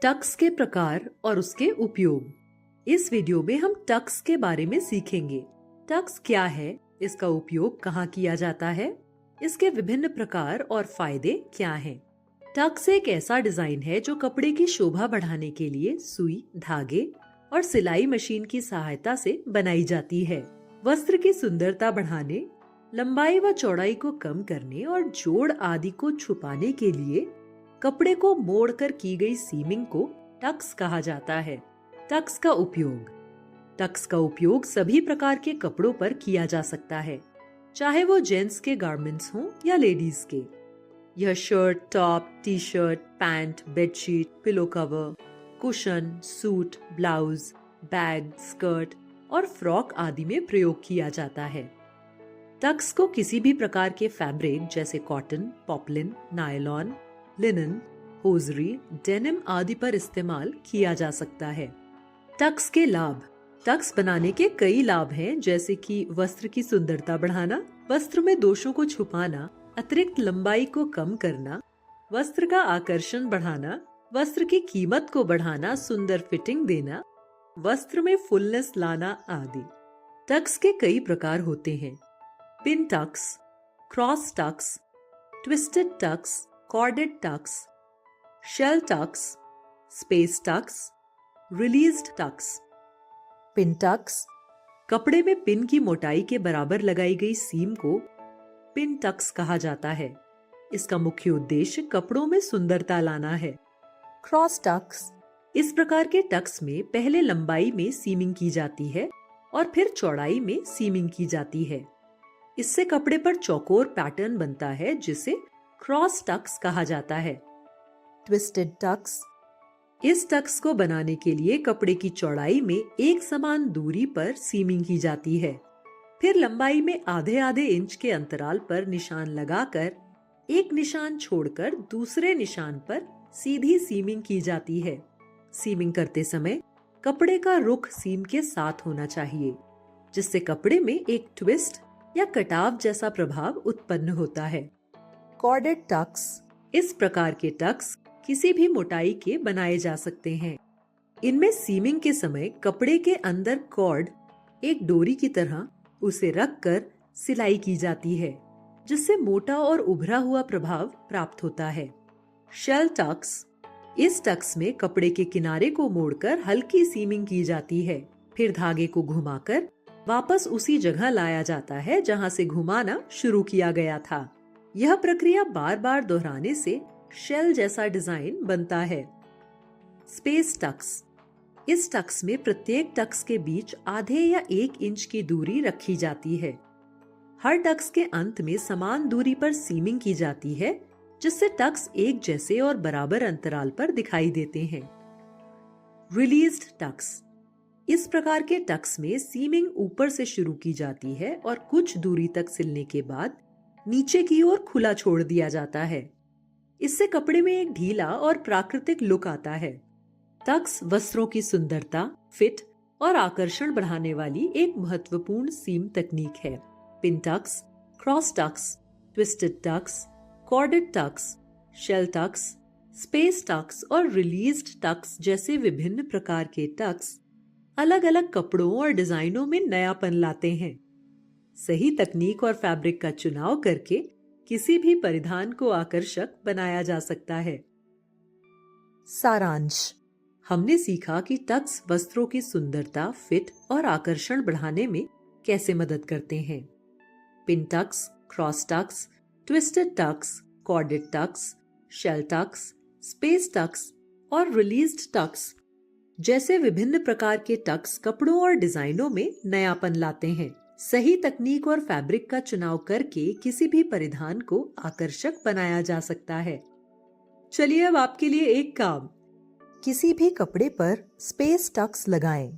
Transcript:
Tux के प्रकार और उसके उपयोग। इस वीडियो में हम टक्स के बारे में सीखेंगे। टक्स क्या है, इसका उपयोग कहाँ किया जाता है, इसके विभिन्न प्रकार और फायदे क्या हैं। टक्स एक ऐसा डिजाइन है जो कपड़े की शोभा बढ़ाने के लिए सुई, धागे और सिलाई मशीन की सहायता से बनाई जाती है। वस्त्र की सुंदरता बढ़ाने, लंबाई व चौड़ाई को कम करने और जोड़ आदि को छुपाने के लिए कपड़े को मोड़कर की गई सीमिंग को टक्स कहा जाता है। टक्स का उपयोग। टक्स का उपयोग सभी प्रकार के कपड़ों पर किया जा सकता है, चाहे वो जेंट्स के गारमेंट्स हों या लेडीज के। यह shirt, top, T shirt, pant, bedsheet, pillow cover, cushion, suit, blouse, bag, skirt और फ्रॉक आदि में प्रयोग किया जाता है। टक्स को किसी भी प्रकार के फैब्रिक जैसे cotton, poplin, nylon, linen, hosiery, denim आदि पर इस्तेमाल किया जा सकता है। टक्स के लाभ। टक्स बनाने के कई लाभ हैं, जैसे कि वस्त्र की सुंदरता बढ़ाना, वस्त्र में दोषों को छुपाना, अतिरिक्त लंबाई को कम करना, वस्त्र का आकर्षण बढ़ाना, वस्त्र की कीमत को बढ़ाना, सुंदर फिटिंग देना, वस्त्र में फुलनेस लाना आदि। टक्स के कई प्रकार होते हैं। Pin tucks, cross tucks, twisted tucks, corded tucks, shell tucks, space tucks, released tucks. Pin tucks, कपड़े में पिन की मोटाई के बराबर लगाई गई सीम को पिन टक्स कहा जाता है। इसका मुख्य उद्देश्य कपड़ों में सुंदरता लाना है। क्रॉस टक्स, इस प्रकार के टक्स में पहले लंबाई में सीमिंग की जाती है और फिर चौड़ाई में सीमिंग की जाती है। इससे कपड़े पर चौकोर पैटर्न बनता है, जिसे क्रॉस टक्स कहा जाता है। ट्विस्टेड टक्स, इस टक्स को बनाने के लिए कपड़े की चौड़ाई में एक समान दूरी पर सीमिंग की जाती है। फिर लंबाई में आधे आधे इंच के अंतराल पर निशान लगाकर एक निशान छोड़कर दूसरे निशान पर सीधी सीमिंग की जाती है। सीमिंग करते समय कपड़े का रुख सीम के साथ होना चाहिए, जिससे कपड़े में एक ट्विस्ट या कटाव जैसा प्रभाव उत्पन्न होता है। कॉर्डेड टक्स, इस प्रकार के टक्स किसी भी मोटाई के बनाए जा सकते हैं। इनमें सीमिंग के समय कपड़े के अंदर कॉर्ड एक डोरी की तरह उसे रखकर सिलाई की जाती है, जिससे मोटा और उभरा हुआ प्रभाव प्राप्त होता है। शेल टक्स, इस टक्स में कपड़े के किनारे को मोड़कर हल्की सीमिंग की जाती है, फिर धागे को घुमाकर वापस उसी जगह लाया जाता है जहां से घुमाना शुरू किया गया था। यह प्रक्रिया बार बार दोहराने से शेल जैसा डिजाइन बनता है। स्पेस टक्स, इस टक्स में प्रत्येक टक्स के बीच आधे या 1 इंच की दूरी रखी जाती है। हर टक्स के अंत में समान दूरी पर सीमिंग की जाती है, जिससे टक्स एक जैसे और बराबर अंतराल पर दिखाई देते हैं। रिलीज्ड टक्स, इस प्रकार के टक्स में सीमिंग ऊपर से शुरू की जाती है और कुछ दूरी तक सिलने के बाद नीचे की ओर खुला छोड़ दिया जाता है। इससे कपड़े में एक ढीला और प्राकृतिक लुक आता है। टक्स वस्त्रों की सुंदरता, फिट और आकर्षण बढ़ाने वाली एक महत्वपूर्ण सीम तकनीक है। Pin tucks, cross tucks, twisted tucks, corded tucks, shell tucks, space tucks और रिलीज्ड टक्स जैसे विभिन्न प्रकार के टक्स अलग अलग कपड़ों और डिजाइनों में नयापन लाते हैं। सही तकनीक और फैब्रिक का चुनाव करके किसी भी परिधान को आकर्षक बनाया जा सकता है। सारांश, हमने सीखा कि टक्स वस्त्रों की सुंदरता, फिट और आकर्षण बढ़ाने में कैसे मदद करते हैं। Pin tucks, cross tucks, twisted tucks, corded tucks, shell tucks, space tucks और रिलीज्ड टक्स जैसे विभिन्न प्रकार के टक्स कपड़ों और डिजाइनों में नयापन लाते हैं। सही तकनीक और फैब्रिक का चुनाव करके किसी भी परिधान को आकर्षक बनाया जा सकता है। चलिए अब आपके लिए एक काम, किसी भी कपड़े पर स्पेस टक्स लगाएं।